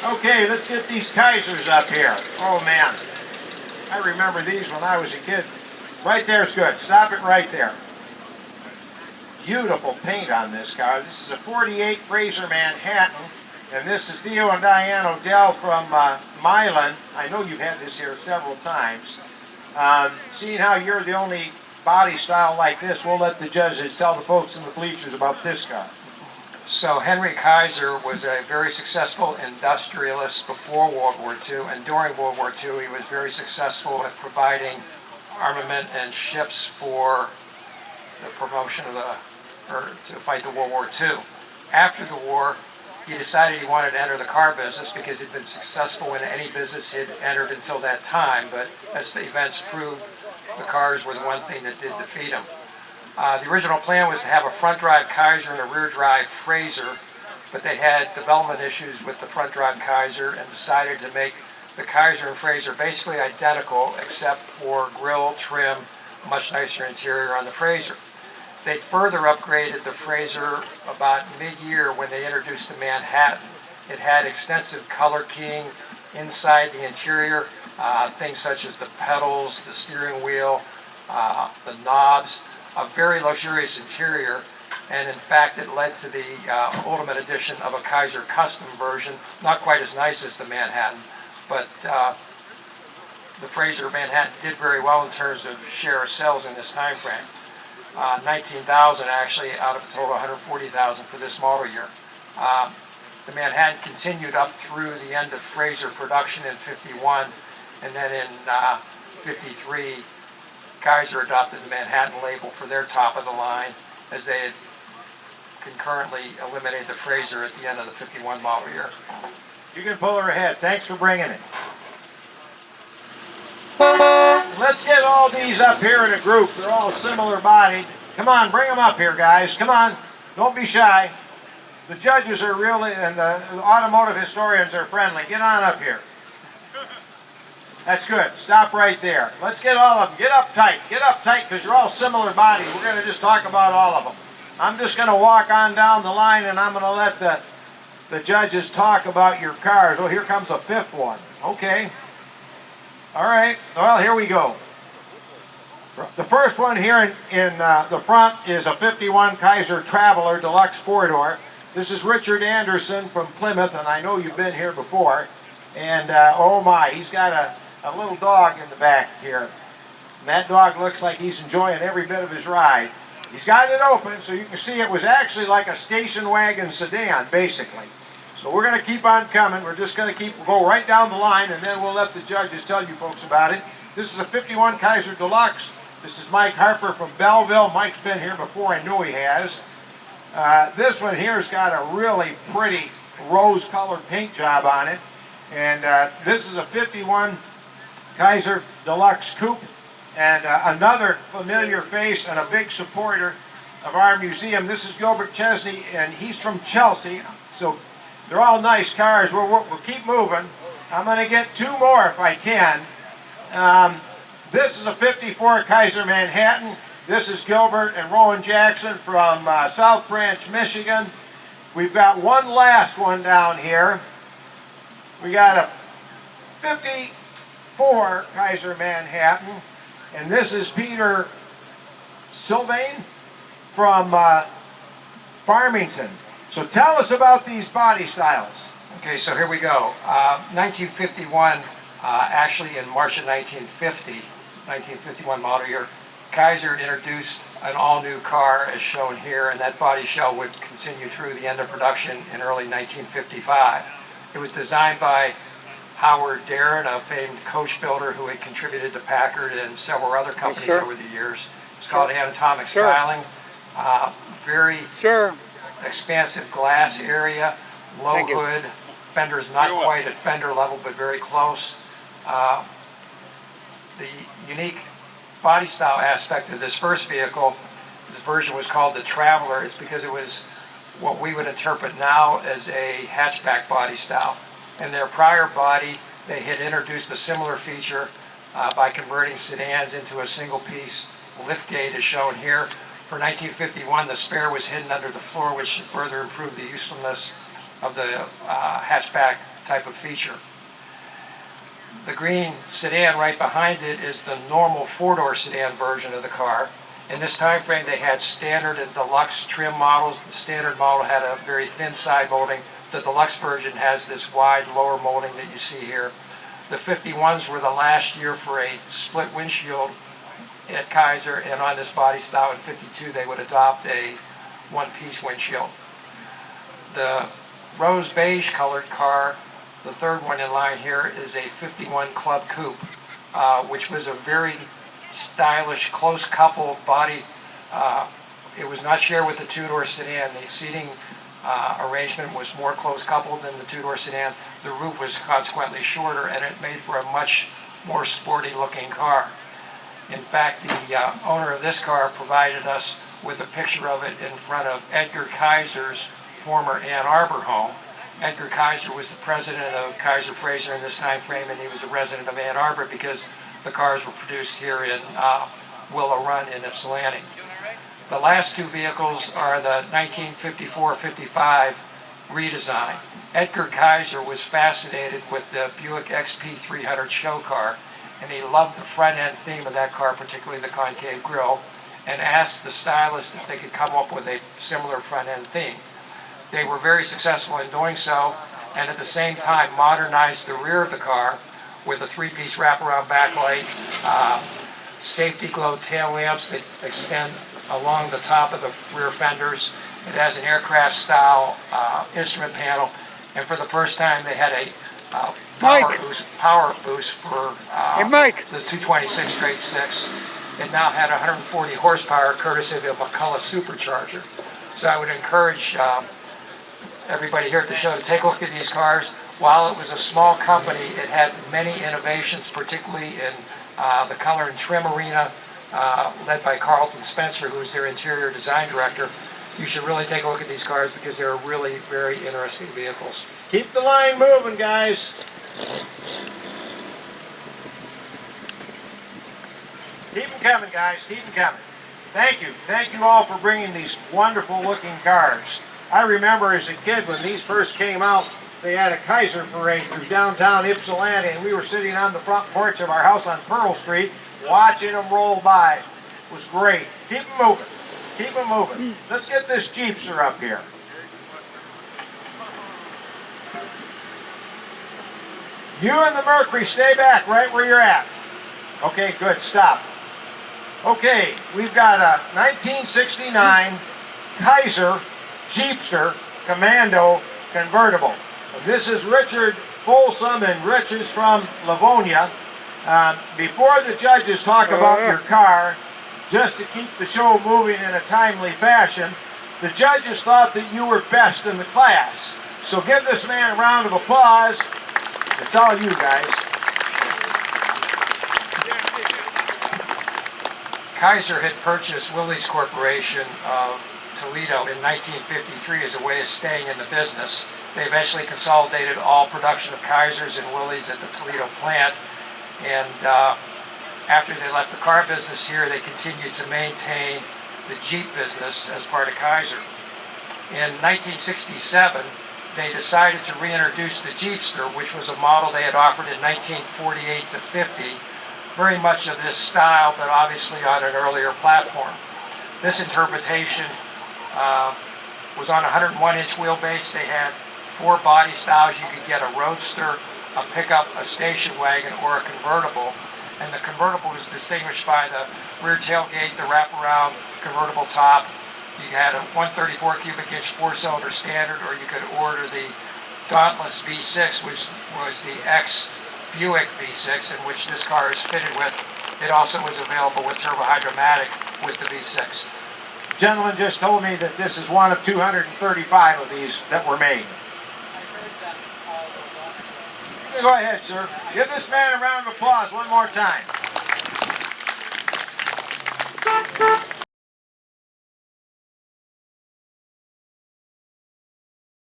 Okay, let's get these Kaisers up here. Oh man, I remember these when I was a kid. Right there's good. Stop it right there. Beautiful paint on this car. This is a 48 Frazer Manhattan, and this is Theo and Diane Odell from Milan. I know you've had this here several times. Seeing how you're the only body style like this, we'll let the judges tell the folks in the bleachers about this car. So Henry Kaiser was a very successful industrialist before World War II, and during World War II he was very successful at providing armament and ships for the promotion of to fight the World War II. After the war, he decided he wanted to enter the car business because he'd been successful in any business he'd entered until that time, but as the events proved, the cars were the one thing that did defeat him. The original plan was to have a front-drive Kaiser and a rear-drive Frazer, but they had development issues with the front-drive Kaiser and decided to make the Kaiser and Frazer basically identical except for grille, trim, a much nicer interior on the Frazer. They further upgraded the Frazer about mid-year when they introduced the Manhattan. It had extensive color keying inside the interior, things such as the pedals, the steering wheel, the knobs, a very luxurious interior, and in fact it led to the ultimate edition of a Kaiser custom version, not quite as nice as the Manhattan, but the Frazer Manhattan did very well in terms of share of sales in this time frame. 19,000 actually out of a total 140,000 for this model year. The Manhattan continued up through the end of Frazer production in 51, and then in 53 Kaiser adopted the Manhattan label for their top of the line as they had concurrently eliminated the Frazer at the end of the 51 model year. You can pull her ahead. Thanks for bringing it. Let's get all these up here in a group. They're all similar bodied. Come on, bring them up here, guys. Come on. Don't be shy. The judges are really, and the automotive historians are friendly. Get on up here. That's good. Stop right there. Let's get all of them. Get up tight. Get up tight because you're all similar body. We're going to just talk about all of them. I'm just going to walk on down the line and I'm going to let the judges talk about your cars. Oh, here comes a fifth one. Okay. All right. Well, here we go. The first one here in the front is a 51 Kaiser Traveler Deluxe 4-door. This is Richard Anderson from Plymouth, and I know you've been here before. And oh my, he's got a little dog in the back here. And that dog looks like he's enjoying every bit of his ride. He's got it open so you can see it was actually like a station wagon sedan, basically. So we're going to keep on coming. We're just going to go right down the line, and then we'll let the judges tell you folks about it. This is a 51 Kaiser Deluxe. This is Mike Harper from Belleville. Mike's been here before, I know he has. This one here has got a really pretty rose-colored paint job on it. And this is a 51 Kaiser Deluxe Coupe, and another familiar face and a big supporter of our museum. This is Gilbert Chesney, and he's from Chelsea. So they're all nice cars. We'll keep moving. I'm going to get two more if I can. This is a 54 Kaiser Manhattan. This is Gilbert and Rowan Jackson from South Branch, Michigan. We've got one last one down here. We got a 54 Kaiser Manhattan, and this is Peter Sylvain from Farmington. So tell us about these body styles. Okay, so here we go. 1951, actually in March of 1951 model year, Kaiser introduced an all-new car as shown here, and that body shell would continue through the end of production in early 1955. It was designed by Howard Darren, a famed coach builder who had contributed to Packard and several other companies over the years. It's called anatomic styling. Very expansive glass area, low hood, fenders not quite at fender level but very close. The unique body style aspect of this first vehicle, this version was called the Traveler. It's because it was what we would interpret now as a hatchback body style. In their prior body, they had introduced a similar feature by converting sedans into a single-piece liftgate as shown here. For 1951, the spare was hidden under the floor, which further improved the usefulness of the hatchback type of feature. The green sedan right behind it is the normal four-door sedan version of the car. In this time frame, they had standard and deluxe trim models. The standard model had a very thin side molding. The deluxe version has this wide lower molding that you see here. The 51s were the last year for a split windshield at Kaiser, and on this body style in 52 they would adopt a one-piece windshield. The rose beige colored car, the third one in line here, is a 51 Club Coupe, which was a very stylish, close coupled body. It was not shared with the two-door sedan. The seating arrangement was more close coupled than the two-door sedan. The roof was consequently shorter, and it made for a much more sporty looking car. In fact, the owner of this car provided us with a picture of it in front of Edgar Kaiser's former Ann Arbor home. Edgar Kaiser was the president of Kaiser Frazer in this time frame, and he was a resident of Ann Arbor because the cars were produced here in Willow Run in Ypsilanti. The last two vehicles are the 1954-55 redesign. Edgar Kaiser was fascinated with the Buick XP 300 show car, and he loved the front end theme of that car, particularly the concave grille, and asked the stylist if they could come up with a similar front end theme. They were very successful in doing so, and at the same time modernized the rear of the car with a three-piece wraparound backlight, safety glow tail lamps that extend along the top of the rear fenders. It has an aircraft-style instrument panel, and for the first time they had a power boost for the 226 straight six. It now had 140 horsepower courtesy of a McCullough supercharger. So I would encourage everybody here at the show to take a look at these cars. While it was a small company, it had many innovations, particularly in the color and trim arena, led by Carlton Spencer, who is their interior design director. You should really take a look at these cars because they're really very interesting vehicles. Keep the line moving, guys. Keep them coming, guys. Keep them coming. Thank you. Thank you all for bringing these wonderful looking cars. I remember as a kid when these first came out, they had a Kaiser parade through downtown Ypsilanti, and we were sitting on the front porch of our house on Pearl Street watching them roll by. It was great. Keep them moving. Keep them moving. Let's get this Jeepster up here. You and the Mercury, stay back right where you're at. Okay, good. Stop. Okay, we've got a 1969 Kaiser Jeepster Commando convertible. This is Richard Folsom, and Rich is from Livonia. Before the judges talk about your car, just to keep the show moving in a timely fashion, the judges thought that you were best in the class. So give this man a round of applause. It's all you guys. Kaiser had purchased Willys Corporation of Toledo in 1953 as a way of staying in the business. They eventually consolidated all production of Kaisers and Willys at the Toledo plant, and after they left the car business here, they continued to maintain the Jeep business as part of Kaiser. In 1967, they decided to reintroduce the Jeepster, which was a model they had offered in 1948 to 50, very much of this style, but obviously on an earlier platform. This interpretation was on a 101-inch wheelbase. They had 4 body styles. You could get a roadster, a pickup, a station wagon, or a convertible. And the convertible was distinguished by the rear tailgate, the wraparound convertible top. You had a 134 cubic inch 4-cylinder standard, or you could order the Dauntless V6, which was the ex-Buick V6, in which this car is fitted with. It also was available with turbo-hydromatic with the V6. Gentleman just told me that this is one of 235 of these that were made. Go ahead, sir. Give this man a round of applause one more time.